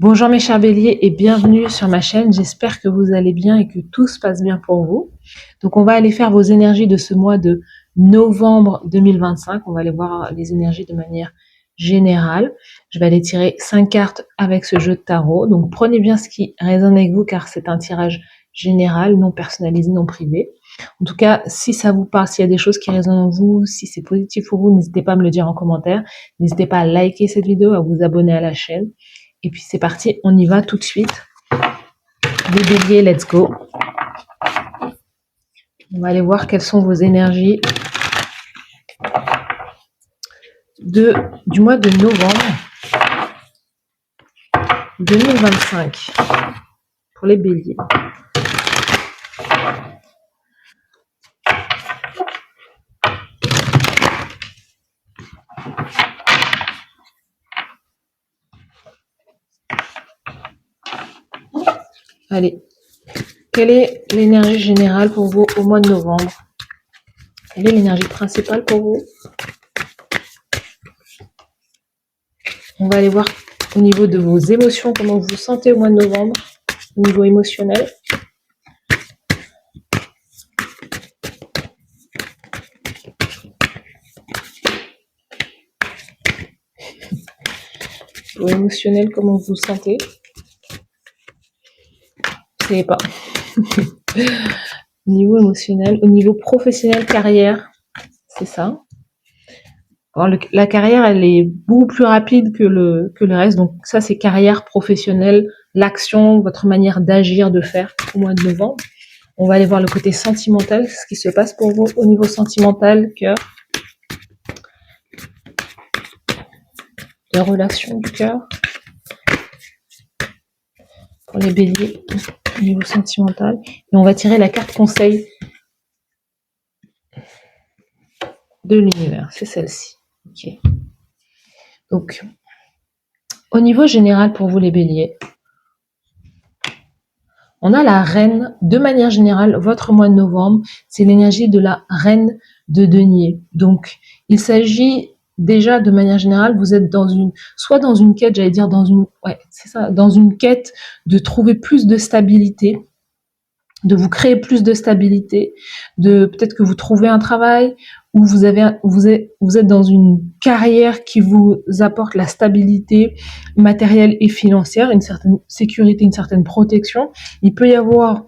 Bonjour mes chers béliers et bienvenue sur ma chaîne, j'espère que vous allez bien et que tout se passe bien pour vous. Donc on va aller faire vos énergies de ce mois de novembre 2025, on va aller voir les énergies de manière générale. Je vais aller tirer 5 cartes avec ce jeu de tarot, donc prenez bien ce qui résonne avec vous car c'est un tirage général, non personnalisé, non privé. En tout cas, si ça vous parle, s'il y a des choses qui résonnent en vous, si c'est positif pour vous, n'hésitez pas à me le dire en commentaire, n'hésitez pas à liker cette vidéo, à vous abonner à la chaîne. Et puis c'est parti, on y va tout de suite. Les béliers, let's go. On va aller voir quelles sont vos énergies du mois de novembre 2025 pour les béliers. Allez, quelle est l'énergie générale pour vous au mois de novembre? Quelle est l'énergie principale pour vous? On va aller voir au niveau de vos émotions, comment vous vous sentez au mois de novembre, au niveau émotionnel. Au niveau émotionnel, comment vous vous sentez? Vous savez pas. Au niveau émotionnel, au niveau professionnel, carrière, c'est ça. Alors, la carrière, elle est beaucoup plus rapide que le reste. Donc ça, c'est carrière professionnelle, l'action, votre manière d'agir, de faire au mois de novembre. On va aller voir le côté sentimental, ce qui se passe pour vous au niveau sentimental, cœur. Les relations du cœur. Pour les béliers, au niveau sentimental. Et on va tirer la carte conseil de l'univers. C'est celle-ci. Ok. Donc, au niveau général pour vous les béliers, on a la reine, de manière générale, votre mois de novembre, c'est l'énergie de la reine de denier. Donc, il s'agit déjà, de manière générale, vous êtes soit dans une quête, j'allais dire dans une quête de trouver plus de stabilité, de vous créer plus de stabilité, de peut-être que vous trouvez un travail où vous êtes dans une carrière qui vous apporte la stabilité matérielle et financière, une certaine sécurité, une certaine protection. Il peut y avoir,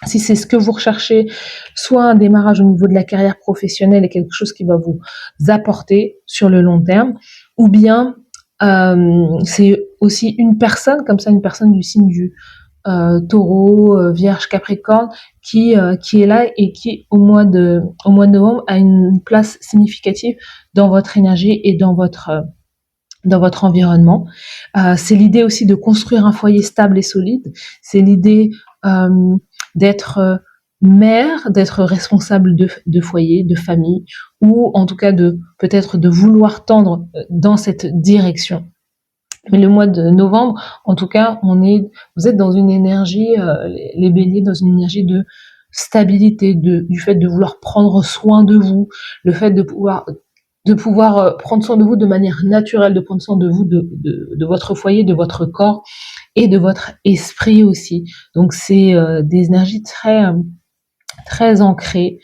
si c'est ce que vous recherchez, soit un démarrage au niveau de la carrière professionnelle et quelque chose qui va vous apporter sur le long terme, ou bien c'est aussi une personne, comme ça, une personne du signe du Taureau, Vierge, Capricorne, qui est là et qui au mois de novembre a une place significative dans votre énergie et dans votre environnement. C'est l'idée aussi de construire un foyer stable et solide. C'est l'idée d'être mère, d'être responsable de foyer, de famille, ou en tout cas peut-être de vouloir tendre dans cette direction. Mais le mois de novembre, en tout cas, vous êtes dans une énergie, les béliers, dans une énergie de stabilité, du fait de vouloir prendre soin de vous, le fait de pouvoir prendre soin de vous de manière naturelle, de prendre soin de vous, de votre foyer, de votre corps et de votre esprit aussi. Donc c'est des énergies très ancrées,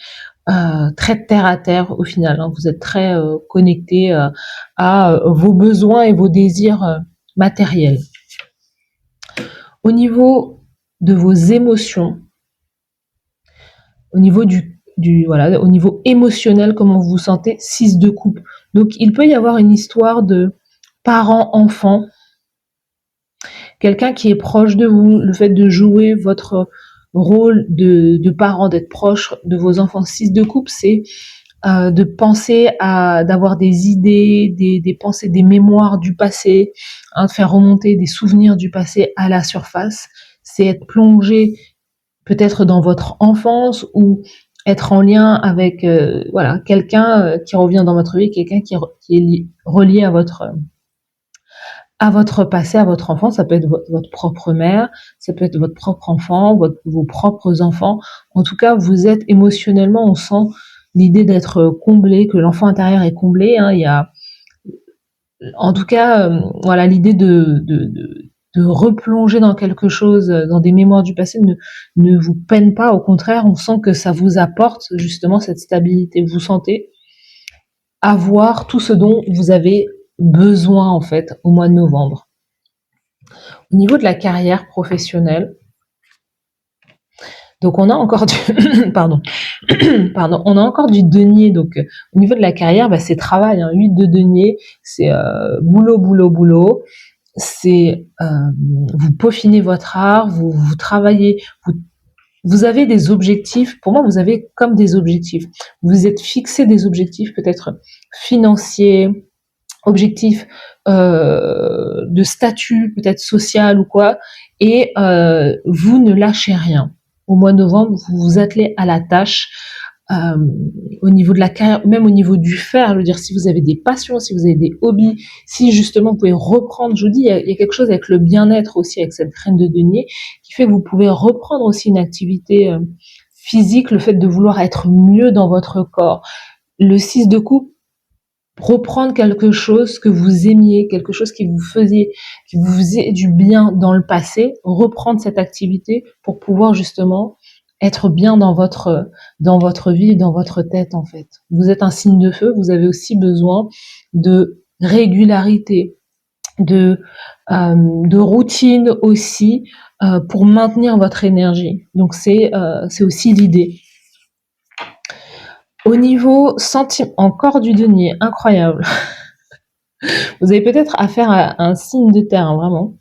très terre à terre au final. Vous êtes très connectés à vos besoins et vos désirs matériels. Au niveau de vos émotions, au niveau au niveau émotionnel, comment vous vous sentez, 6 de coupe. Donc il peut y avoir une histoire de parent-enfant, quelqu'un qui est proche de vous, le fait de jouer votre rôle de parent, d'être proche de vos enfants. 6 de coupe, c'est de penser d'avoir des idées, des pensées, des mémoires du passé, de faire remonter des souvenirs du passé à la surface. C'est être plongé peut-être dans votre enfance ou être en lien avec quelqu'un qui revient dans votre vie, quelqu'un qui est relié à votre passé, à votre enfance. Ça peut être votre propre mère, ça peut être votre propre enfant, vos propres enfants. En tout cas, vous êtes émotionnellement, on sent l'idée d'être comblé, que l'enfant intérieur est comblé. Il y a, en tout cas, l'idée de replonger dans quelque chose, dans des mémoires du passé, ne vous peine pas. Au contraire, on sent que ça vous apporte justement cette stabilité. Vous sentez avoir tout ce dont vous avez besoin en fait au mois de novembre. Au niveau de la carrière professionnelle, donc on a encore du pardon, on a encore du denier. Donc au niveau de la carrière, c'est travail, 8 de denier, c'est boulot, boulot, boulot. C'est vous peaufinez votre art, vous travaillez, vous avez des objectifs. Pour moi, vous avez comme des objectifs. Vous êtes fixé des objectifs peut-être financiers, objectifs de statut, peut-être social ou quoi, et vous ne lâchez rien. Au mois de novembre, vous vous attelez à la tâche. Au niveau de la carrière, même au niveau du faire, je veux dire, si vous avez des passions, si vous avez des hobbies, si justement vous pouvez reprendre, je vous dis, il y a quelque chose avec le bien-être aussi, avec cette graine de denier, qui fait que vous pouvez reprendre aussi une activité physique, le fait de vouloir être mieux dans votre corps. Le 6 de coupe, reprendre quelque chose que vous aimiez, quelque chose qui vous faisait du bien dans le passé, reprendre cette activité pour pouvoir justement être bien dans votre vie, dans votre tête en fait. Vous êtes un signe de feu, vous avez aussi besoin de régularité, de routine aussi pour maintenir votre énergie. Donc c'est aussi l'idée. Au niveau encore du denier, incroyable. Vous avez peut-être affaire à un signe de terre, vraiment.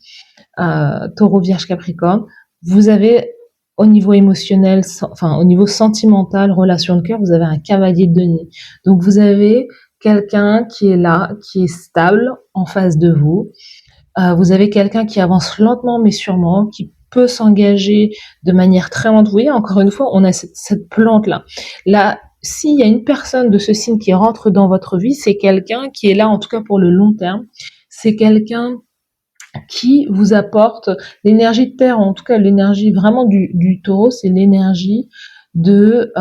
Taureau, Vierge, Capricorne. Vous avez au niveau émotionnel, au niveau sentimental, relation de cœur, vous avez un cavalier de denier. Donc vous avez quelqu'un qui est là, qui est stable en face de vous. Vous avez quelqu'un qui avance lentement mais sûrement, qui peut s'engager de manière très lente. Vous voyez, encore une fois, on a cette plante-là. Là, s'il y a une personne de ce signe qui rentre dans votre vie, c'est quelqu'un qui est là, en tout cas pour le long terme. C'est quelqu'un qui vous apporte l'énergie de terre, en tout cas l'énergie vraiment du taureau, c'est l'énergie de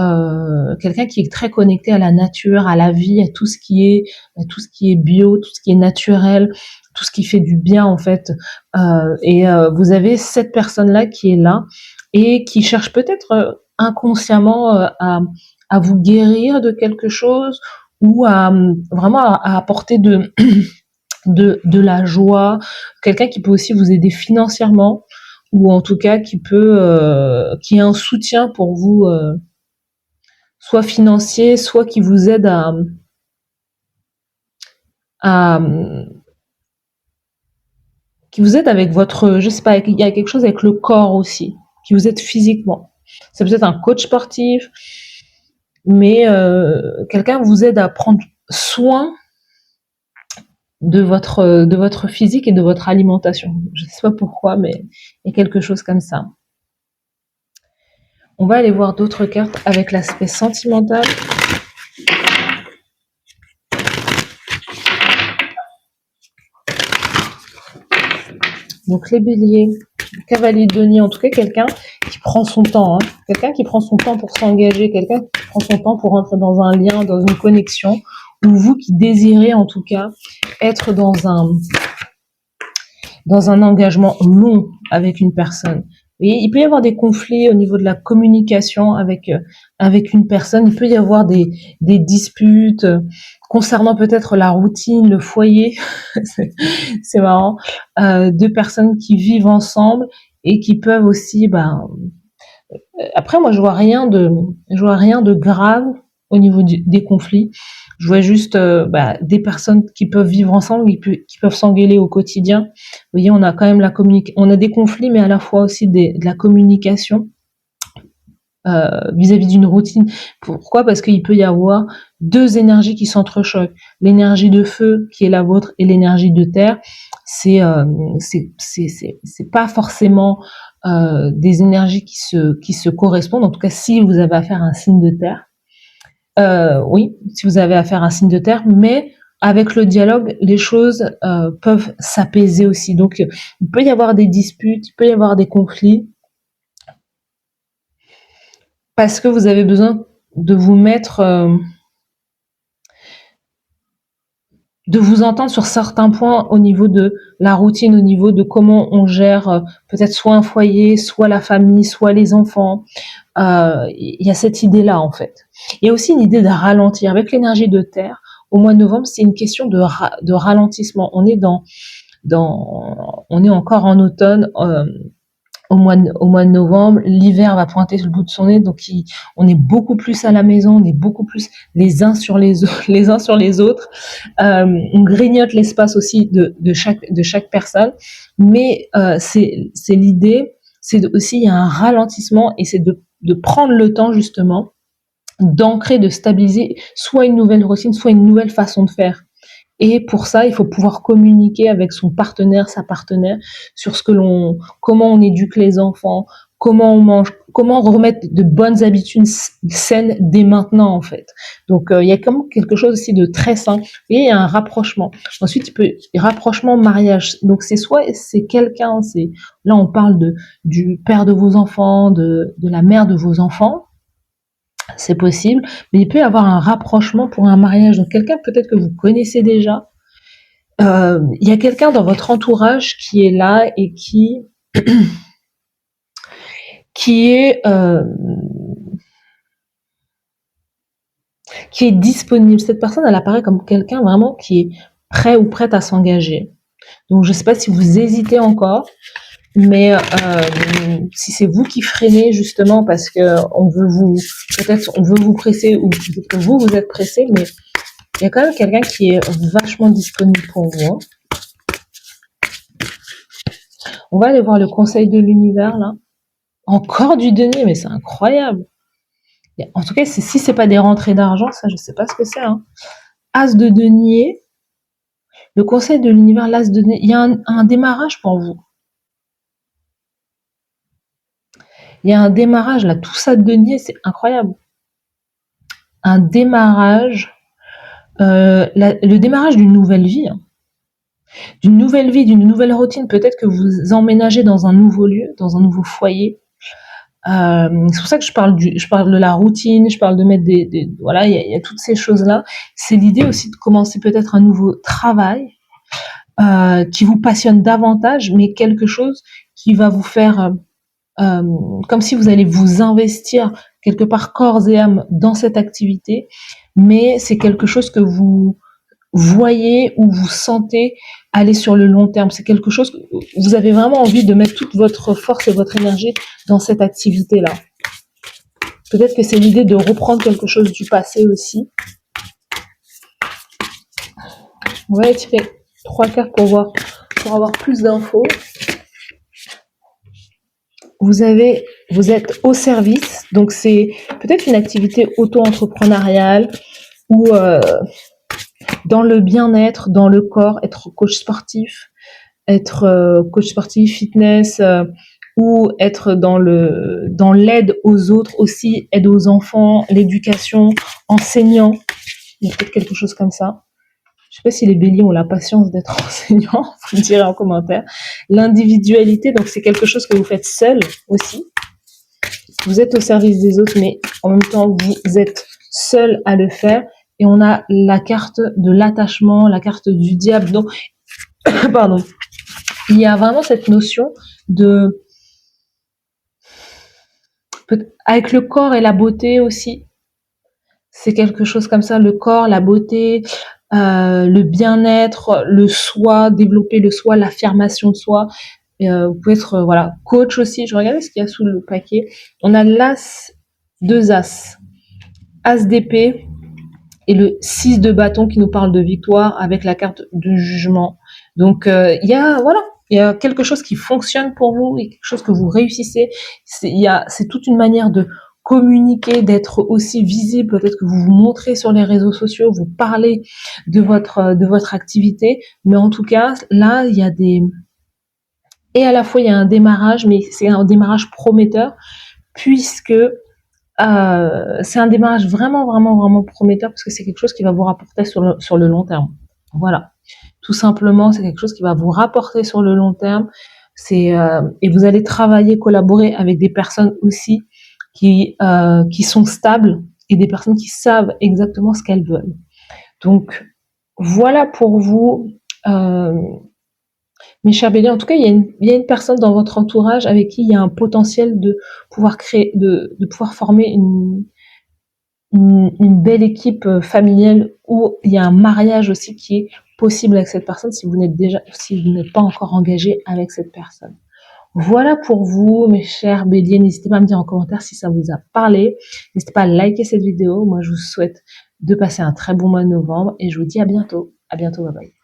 quelqu'un qui est très connecté à la nature, à la vie, à tout ce qui est bio, tout ce qui est naturel, tout ce qui fait du bien en fait. Vous avez cette personne-là qui est là et qui cherche peut-être inconsciemment à vous guérir de quelque chose ou vraiment à apporter de la joie, quelqu'un qui peut aussi vous aider financièrement ou en tout cas qui est un soutien pour vous, soit financier, soit qui vous aide à qui vous aide avec votre, je sais pas, il y a quelque chose avec le corps aussi, qui vous aide physiquement. C'est peut-être un coach sportif, mais quelqu'un vous aide à prendre soin de votre physique et de votre alimentation. Je sais pas pourquoi, mais il y a quelque chose comme ça. On va aller voir d'autres cartes avec l'aspect sentimental. Donc les béliers, cavalier de denier, en tout cas quelqu'un qui prend son temps, quelqu'un qui prend son temps pour s'engager, quelqu'un qui prend son temps pour entrer dans un lien, dans une connexion, ou vous qui désirez en tout cas être dans un engagement long avec une personne. Et il peut y avoir des conflits au niveau de la communication avec une personne. Il peut y avoir des disputes concernant peut-être la routine, le foyer. c'est marrant. Deux personnes qui vivent ensemble et qui peuvent aussi. Après, moi, je vois rien de grave au niveau des conflits. Je vois juste des personnes qui peuvent vivre ensemble, qui peuvent s'engueuler au quotidien. Vous voyez, on a quand même on a des conflits, mais à la fois aussi de la communication vis-à-vis d'une routine. Pourquoi? Parce qu'il peut y avoir deux énergies qui s'entrechoquent. L'énergie de feu qui est la vôtre et l'énergie de terre, c'est pas forcément des énergies qui se correspondent. En tout cas, si vous avez affaire à un signe de terre. Oui, si vous avez affaire à un signe de terre, mais avec le dialogue, les choses peuvent s'apaiser aussi. Donc, il peut y avoir des disputes, il peut y avoir des conflits, parce que vous avez besoin de vous mettre de vous entendre sur certains points au niveau de la routine, au niveau de comment on gère peut-être soit un foyer, soit la famille, soit les enfants. Il y a cette idée-là en fait. Il y a aussi une idée de ralentir. Avec l'énergie de terre, au mois de novembre, c'est une question de ralentissement. On est encore en automne. Au mois de novembre, l'hiver va pointer sur le bout de son nez, donc on est beaucoup plus à la maison, on est beaucoup plus les uns sur les autres, les uns sur les autres. On grignote l'espace aussi de chaque personne, mais c'est l'idée, aussi il y a un ralentissement et c'est de prendre le temps justement d'ancrer, de stabiliser soit une nouvelle routine, soit une nouvelle façon de faire. Et pour ça, il faut pouvoir communiquer avec son partenaire, sa partenaire, sur comment on éduque les enfants, comment on mange, comment remettre de bonnes habitudes saines dès maintenant, en fait. Donc, il y a comme quelque chose aussi de très sain. Et il y a un rapprochement. Ensuite, rapprochement, mariage. Donc, c'est quelqu'un, là, on parle du père de vos enfants, de la mère de vos enfants. C'est possible, mais il peut y avoir un rapprochement pour un mariage. Donc quelqu'un peut-être que vous connaissez déjà. Il y a quelqu'un dans votre entourage qui est là et qui est disponible. Cette personne, elle apparaît comme quelqu'un vraiment qui est prêt ou prête à s'engager. Donc je ne sais pas si vous hésitez encore, mais si c'est vous qui freinez justement parce que on veut vous presser ou peut-être que vous êtes pressé, mais il y a quand même quelqu'un qui est vachement disponible pour vous. On va aller voir le conseil de l'univers là. Encore du denier, mais c'est incroyable. En tout cas, si c'est pas des rentrées d'argent, ça je sais pas ce que c'est. As de denier. Le conseil de l'univers, l'as de denier. Il y a un démarrage pour vous. Il y a un démarrage là, tout ça de denier, c'est incroyable. Un démarrage, le démarrage d'une nouvelle vie. D'une nouvelle vie, d'une nouvelle routine. Peut-être que vous emménagez dans un nouveau lieu, dans un nouveau foyer. C'est pour ça que je parle de la routine, je parle de mettre voilà, il y a toutes ces choses-là. C'est l'idée aussi de commencer peut-être un nouveau travail qui vous passionne davantage, mais quelque chose qui va vous faire comme si vous allez vous investir quelque part corps et âme dans cette activité, mais c'est quelque chose que vous voyez ou vous sentez aller sur le long terme. C'est quelque chose que vous avez vraiment envie de mettre toute votre force et votre énergie dans cette activité-là. Peut-être que c'est l'idée de reprendre quelque chose du passé aussi. On va tirer 3 cartes pour avoir plus d'infos. Vous êtes au service, donc c'est peut-être une activité auto-entrepreneuriale ou dans le bien-être, dans le corps, être coach sportif, fitness, ou être dans l'aide aux autres aussi, aide aux enfants, l'éducation, enseignant. Il y a peut-être quelque chose comme ça. Je sais pas si les béliers ont la patience d'être enseignants, vous me direz en commentaire. L'individualité, donc c'est quelque chose que vous faites seul aussi. Vous êtes au service des autres, mais en même temps, vous êtes seul à le faire. Et on a la carte de l'attachement, la carte du diable. Donc, pardon. Il y a vraiment cette notion avec le corps et la beauté aussi. C'est quelque chose comme ça, le corps, la beauté, le bien-être, le soi, développer le soi, l'affirmation de soi. Vous pouvez être coach aussi. Je regarde ce qu'il y a sous le paquet. On a l'as, 2 as, as d'épée et le 6 de bâton qui nous parle de victoire avec la carte de jugement. Donc il y a quelque chose qui fonctionne pour vous et quelque chose que vous réussissez. C'est toute une manière de communiquer, d'être aussi visible. Peut-être que vous vous montrez sur les réseaux sociaux, vous parlez de votre activité, mais en tout cas là il y a et à la fois il y a un démarrage, mais c'est un démarrage prometteur puisque c'est un démarrage vraiment, vraiment, vraiment prometteur parce que c'est quelque chose qui va vous rapporter sur le long terme. Voilà. Tout simplement, c'est quelque chose qui va vous rapporter sur le long terme. Et vous allez travailler, collaborer avec des personnes aussi qui sont stables et des personnes qui savent exactement ce qu'elles veulent. Donc, Voilà pour vous, mes chers béliers. En tout cas, il y a une personne dans votre entourage avec qui il y a un potentiel de pouvoir créer, de pouvoir former une belle équipe familiale, où il y a un mariage aussi qui est possible avec cette personne si vous n'êtes pas encore engagé avec cette personne. Voilà pour vous, mes chers béliers. N'hésitez pas à me dire en commentaire si ça vous a parlé. N'hésitez pas à liker cette vidéo. Moi, je vous souhaite de passer un très bon mois de novembre et je vous dis à bientôt. À bientôt, bye bye.